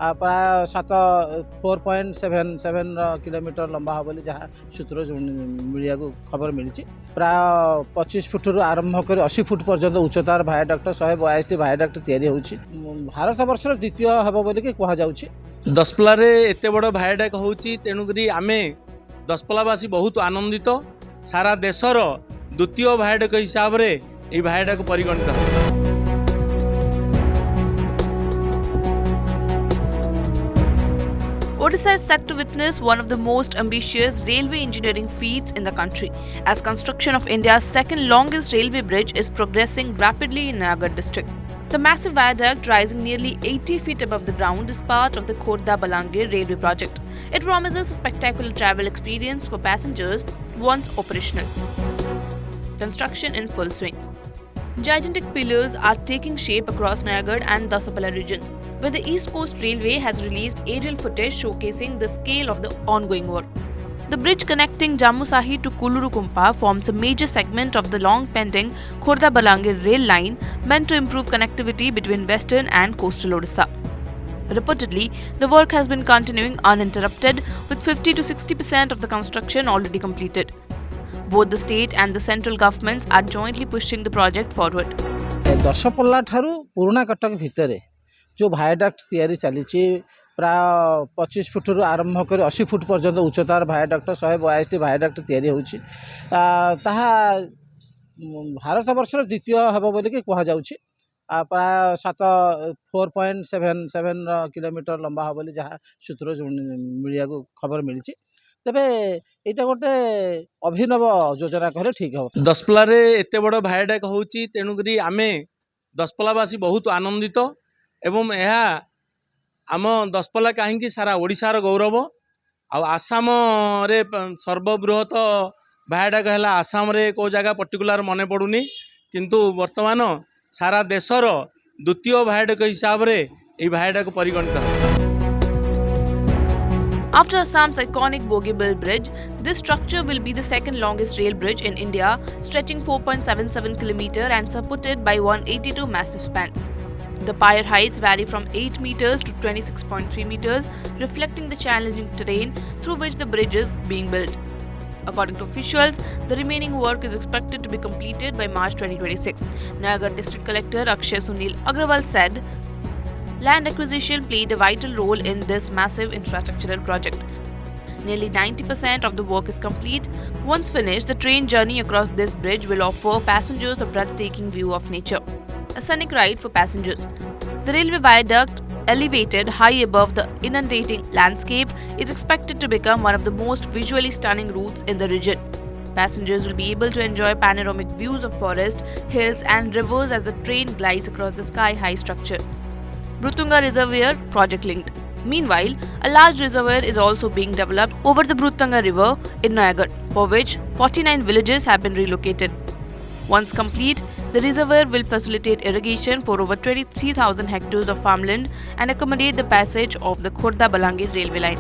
प्राय 4.77 किलोमीटर लंबा हे बोली जहाँ सूत्र मीडिया को खबर मिली। प्राय 25 फुट रु आरंभ कर 80 फुट पर्यंत उच्चतार भायाडक्ट 142 भायाडक्ट तैयारी होछि। भारत वर्षर द्वितीय हे बोली कहुच्छी। दशपल्ला एत बड़ भायाडक्ट होछि, तेणुकरी आमे दशपल्लावासी बहुत आनंदित। सारा देशर द्वितीय भायाडक्ट हिसाब से यह भायाडक्ट परिगणित है। Odisha is set to witness one of the most ambitious railway engineering feats in the country, as construction of India's second longest railway bridge is progressing rapidly in Nayagarh district. The massive viaduct, rising nearly 80 feet above the ground, is part of the Khordha-Balangir railway project. It promises a spectacular travel experience for passengers once operational. Construction in full swing. Gigantic pillars are taking shape across Nayagarh and Dasapala regions, where the East Coast Railway has released aerial footage showcasing the scale of the ongoing work. The bridge connecting Jammu-Sahi to Kulurukumpa forms a major segment of the long-pending Khordha-Balangir rail line, meant to improve connectivity between western and coastal Odisha. Reportedly, the work has been continuing uninterrupted, with 50 to 60% of the construction already completed. Both the state and the central governments are jointly pushing the project forward. दशपल्ला ठारू पुराना कटक भितर जो भायाडक्ट तैयारी चली प्राय 25 foot रु आरंभ कर 80 फुट पर्यंत उच्चतार भायाडक्ट 142 भायाडक्ट तैयारी होछि। भारत वर्षर द्वितीय हे बोली कहुच्छी। प्राय 4.77 किलोमीटर लंबा हे बोली जहाँ सूत्र मीडिया को खबर मिली। तेबे एटा गोटे अभिनव योजना कहले ठीक हो। दशपल्ला एत बड़ भायाडक्ट होछि, तेणुकरी आमे दशपल्लावासी बहुत आनंदित। एवं यह आम दशपल्ला कहीं सारा ओडिशार गौरव। आसाम रे सर्वबृहत भायाडक्ट है आसाम रे को जगह पर्टिकुलर मन पड़ुनी, किंतु वर्तमान सारा देशर द्वितीय भायाडक्ट हिसाब से यह भायाडक्ट परिगणित है। After Assam's iconic Bogeybill Bridge, this structure will be the second longest rail bridge in India, stretching 4.77 km and supported by 182 massive spans. The pier heights vary from 8 meters to 26.3 meters, reflecting the challenging terrain through which the bridge is being built. According to officials, the remaining work is expected to be completed by March 2026. Nayagarh District Collector Akshay Sunil Agrawal said, land acquisition played a vital role in this massive infrastructural project. Nearly 90% of the work is complete. Once finished, the train journey across this bridge will offer passengers a breathtaking view of nature, a scenic ride for passengers. The railway viaduct, elevated high above the inundating landscape, is expected to become one of the most visually stunning routes in the region. Passengers will be able to enjoy panoramic views of forest, hills and rivers as the train glides across the sky-high structure. Brutunga Reservoir project linked. Meanwhile, a large reservoir is also being developed over the Brutunga River in Nayagarh, for which 49 villages have been relocated. Once complete, the reservoir will facilitate irrigation for over 23,000 hectares of farmland and accommodate the passage of the Khordha-Balangir railway line.